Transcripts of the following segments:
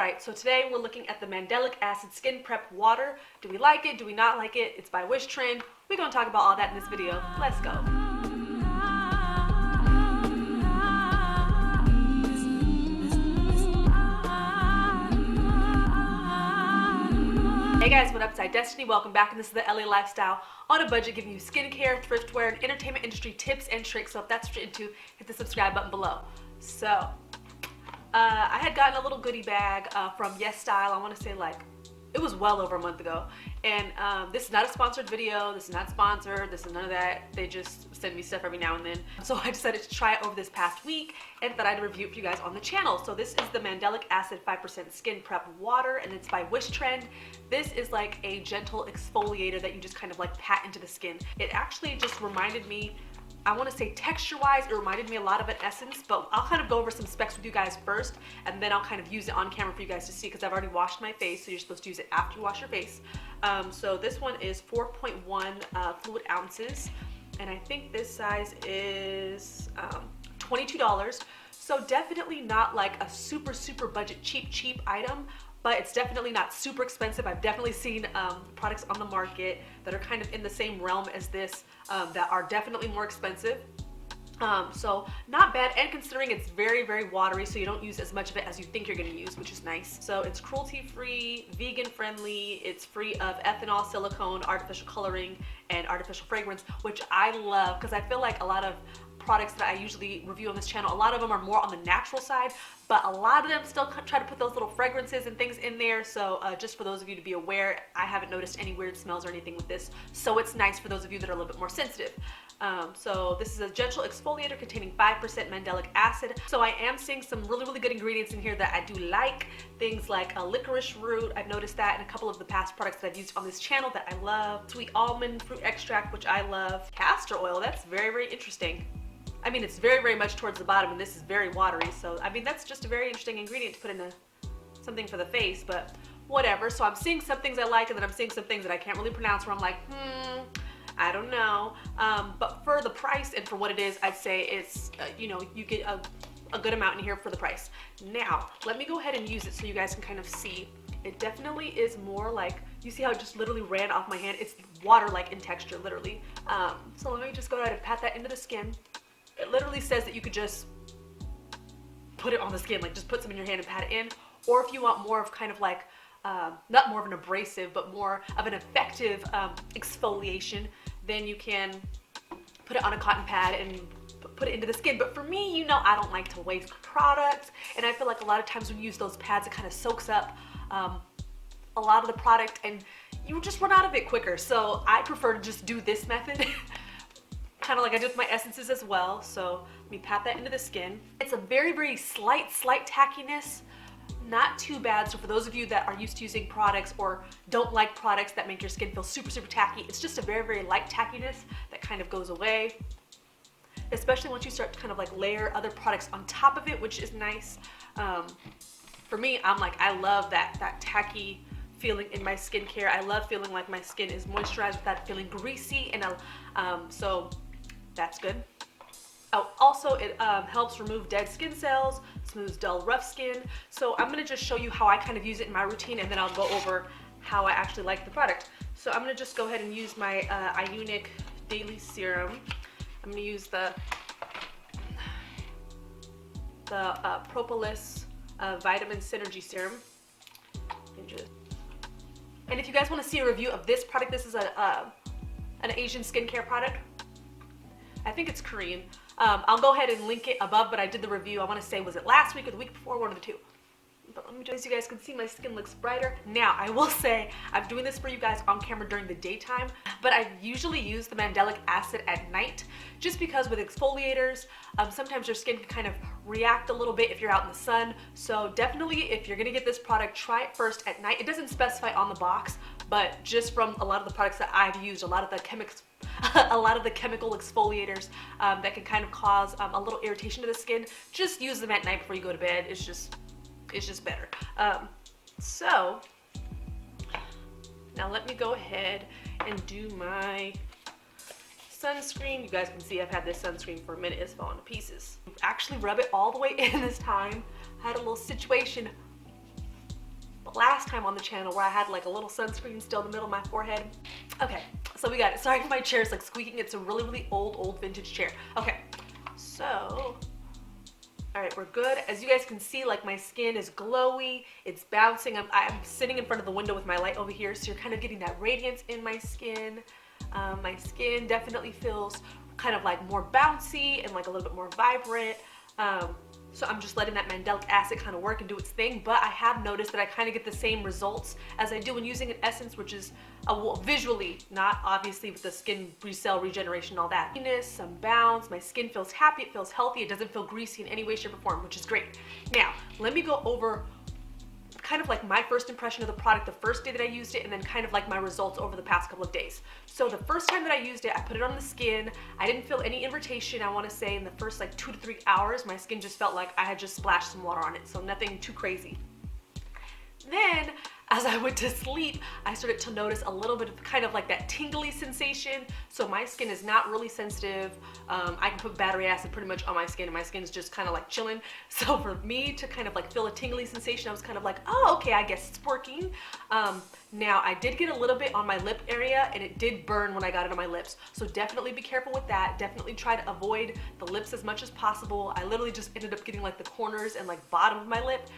Alright, so today we're looking at the Mandelic Acid Skin Prep Water. Do we like it? Do we not like it? It's by Wishtrend. We're going to talk about all that in this video. Let's go. Hey guys, what up? It's Destiny. Welcome back, and this is the LA Lifestyle on a budget, giving you skincare, thriftwear, and entertainment industry tips and tricks. So if that's what you're into, hit the subscribe button below. So, I had gotten a little goodie bag from YesStyle. I want to say it was well over a month ago. And this is not a sponsored video. This is not sponsored. This is none of that. They just send me stuff every now and then. So I decided to try it over this past week and thought I'd review it for you guys on the channel. So this is the Mandelic Acid 5% Skin Prep Water, and it's by Wishtrend. This is like a gentle exfoliator that you just kind of like pat into the skin. It actually just reminded me, I want to say texture-wise, it reminded me a lot of an Essence, but I'll kind of go over some specs with you guys first, and then I'll kind of use it on camera for you guys to see, because I've already washed my face, so you're supposed to use it after you wash your face. So this one is 4.1 fluid ounces, and I think this size is $22. So definitely not like a super budget cheap item, but it's definitely not super expensive. I've definitely seen products on the market that are kind of in the same realm as this that are definitely more expensive. So not bad, and considering it's very watery, so you don't use as much of it as you think you're going to use, which is nice. So it's cruelty-free, vegan-friendly, it's free of ethanol, silicone, artificial coloring, and artificial fragrance, which I love, because I feel like a lot of products that I usually review on this channel, a lot of them are more on the natural side, but a lot of them still try to put those little fragrances and things in there. So just for those of you to be aware, I haven't noticed any weird smells or anything with this, so it's nice for those of you that are a little bit more sensitive. So this is a gentle exfoliator containing 5% mandelic acid. So I am seeing some really good ingredients in here that I do like. Things like a licorice root, I've noticed that in a couple of the past products that I've used on this channel that I love. Sweet almond fruit extract, which I love. Castor oil, that's very interesting. I mean, it's very much towards the bottom, and this is very watery, so I mean, that's just a very interesting ingredient to put in something for the face, but whatever. So I'm seeing some things I like, and then I'm seeing some things that I can't really pronounce, where I'm like, I don't know. But for the price and for what it is, I'd say it's, you know, you get a good amount in here for the price. Now, let me go ahead and use it so you guys can kind of see. It definitely is more like, you see how it just literally ran off my hand? It's water-like in texture, literally. So let me just go ahead and pat that into the skin. It literally says that you could just put it on the skin, like just put some in your hand and pat it in. Or if you want more of kind of like, not more of an abrasive, but more of an effective exfoliation, then you can put it on a cotton pad and put it into the skin. But for me, you know, I don't like to waste products, and I feel like a lot of times when you use those pads, it kind of soaks up a lot of the product, and you just run out of it quicker. So I prefer to just do this method. Kind of like I did with my essences as well. So let me pat that into the skin. It's a very slight tackiness, not too bad. So for those of you that are used to using products or don't like products that make your skin feel super tacky, it's just a very light tackiness that kind of goes away, especially once you start to kind of like layer other products on top of it, which is nice. For me, I'm like, I love that tacky feeling in my skincare. I love feeling like my skin is moisturized without feeling greasy, and so that's good. Oh, also, it helps remove dead skin cells, smooths dull, rough skin. So I'm gonna just show you how I kind of use it in my routine, and then I'll go over how I actually like the product. So I'm gonna just go ahead and use my Hyaluronic Daily Serum. I'm gonna use the Propolis Vitamin Synergy Serum. And if you guys want to see a review of this product, this is an Asian skincare product. I think it's Korean. I'll go ahead and link it above, but I did the review, I want to say, was it last week or the week before, one of the two. But let me just, so you guys can see my skin looks brighter. Now, I will say, I'm doing this for you guys on camera during the daytime, but I usually use the Mandelic Acid at night, just because with exfoliators, sometimes your skin can kind of react a little bit if you're out in the sun. So definitely, if you're gonna get this product, try it first at night. It doesn't specify on the box, but just from a lot of the products that I've used, a lot of the chemical exfoliators that can kind of cause a little irritation to the skin, just use them at night before you go to bed. It's just better. So now let me go ahead and do my sunscreen. You guys can see I've had this sunscreen for a minute. It's falling to pieces. Actually rub it all the way in this time. I had a little situation last time on the channel where I had like a little sunscreen still in the middle of my forehead. Okay, so we got it. Sorry if my chair's like squeaking. It's a really old vintage chair. Okay, so, all right, we're good. As you guys can see, like my skin is glowy, it's bouncing. I'm sitting in front of the window with my light over here, so you're kind of getting that radiance in my skin. My skin definitely feels kind of like more bouncy and like a little bit more vibrant. So I'm just letting that Mandelic acid kind of work and do its thing, but I have noticed that I kind of get the same results as I do when using an essence, which is visually, not obviously with the skin cell regeneration and all that. Some bounce, my skin feels happy, it feels healthy, it doesn't feel greasy in any way, shape, or form, which is great. Now, let me go over kind of like my first impression of the product the first day that I used it, and then kind of like my results over the past couple of days. So the first time that I used it, I put it on the skin. I didn't feel any irritation. I want to say in the first like 2 to 3 hours, my skin just felt like I had just splashed some water on it, so nothing too crazy. Then, as I went to sleep, I started to notice a little bit of kind of like that tingly sensation. So my skin is not really sensitive. I can put battery acid pretty much on my skin and my skin is just kind of like chilling. So for me to kind of like feel a tingly sensation, I was kind of like, oh, okay, I guess it's working. Now I did get a little bit on my lip area and it did burn when I got it on my lips. So definitely be careful with that. Definitely try to avoid the lips as much as possible. I literally just ended up getting like the corners and like bottom of my lip.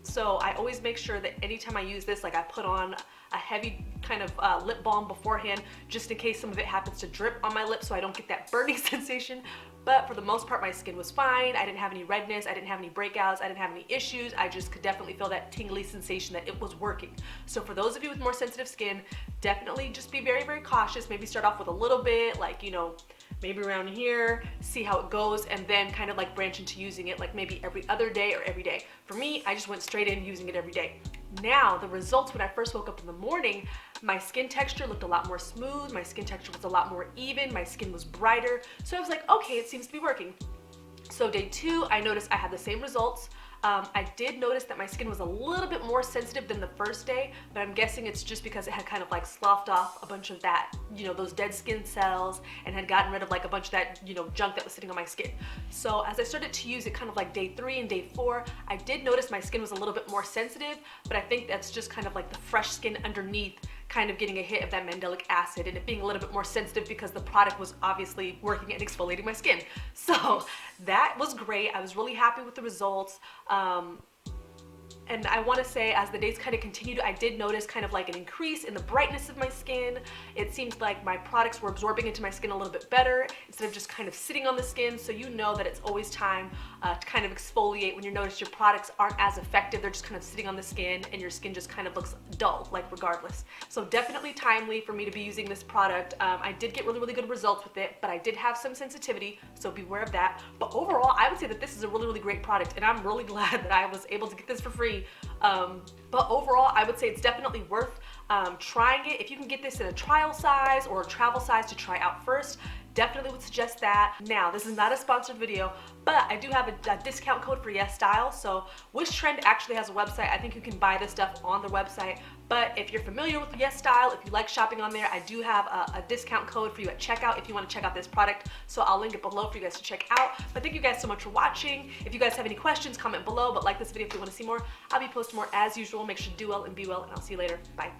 So I always make sure that anytime I use this, like I put on a heavy kind of lip balm beforehand, just in case some of it happens to drip on my lips so I don't get that burning sensation. But for the most part, my skin was fine. I didn't have any redness, I didn't have any breakouts, I didn't have any issues. I just could definitely feel that tingly sensation that it was working. So for those of you with more sensitive skin, definitely just be very cautious. Maybe start off with a little bit, like, you know, maybe around here, see how it goes, and then kind of like branch into using it like maybe every other day or every day. For me, I just went straight in using it every day. Now, the results when I first woke up in the morning, my skin texture looked a lot more smooth, my skin texture was a lot more even, my skin was brighter, so I was like, okay, it seems to be working. So day 2, I noticed I had the same results. I did notice that my skin was a little bit more sensitive than the first day, but I'm guessing it's just because it had kind of like sloughed off a bunch of that, you know, those dead skin cells, and had gotten rid of like a bunch of that, you know, junk that was sitting on my skin. So as I started to use it kind of like day 3 and day 4, I did notice my skin was a little bit more sensitive, but I think that's just kind of like the fresh skin underneath kind of getting a hit of that Mandelic acid and it being a little bit more sensitive because the product was obviously working and exfoliating my skin. So that was great. I was really happy with the results. And I want to say as the days kind of continued, I did notice kind of like an increase in the brightness of my skin. It seems like my products were absorbing into my skin a little bit better instead of just kind of sitting on the skin. So you know that it's always time to kind of exfoliate when you notice your products aren't as effective. They're just kind of sitting on the skin and your skin just kind of looks dull, like regardless. So definitely timely for me to be using this product. I did get really good results with it, but I did have some sensitivity, so beware of that. But overall, I would say that this is a really great product, and I'm really glad that I was able to get this for free. But overall, I would say it's definitely worth trying it. If you can get this in a trial size or a travel size to try out first, definitely would suggest that. Now, this is not a sponsored video, but I do have a discount code for YesStyle. So Wishtrend actually has a website. I think you can buy this stuff on their website. But if you're familiar with YesStyle, if you like shopping on there, I do have a discount code for you at checkout if you want to check out this product. So I'll link it below for you guys to check out. But thank you guys so much for watching. If you guys have any questions, comment below. But like this video if you want to see more. I'll be posting more as usual. Make sure to do well and be well, and I'll see you later. Bye.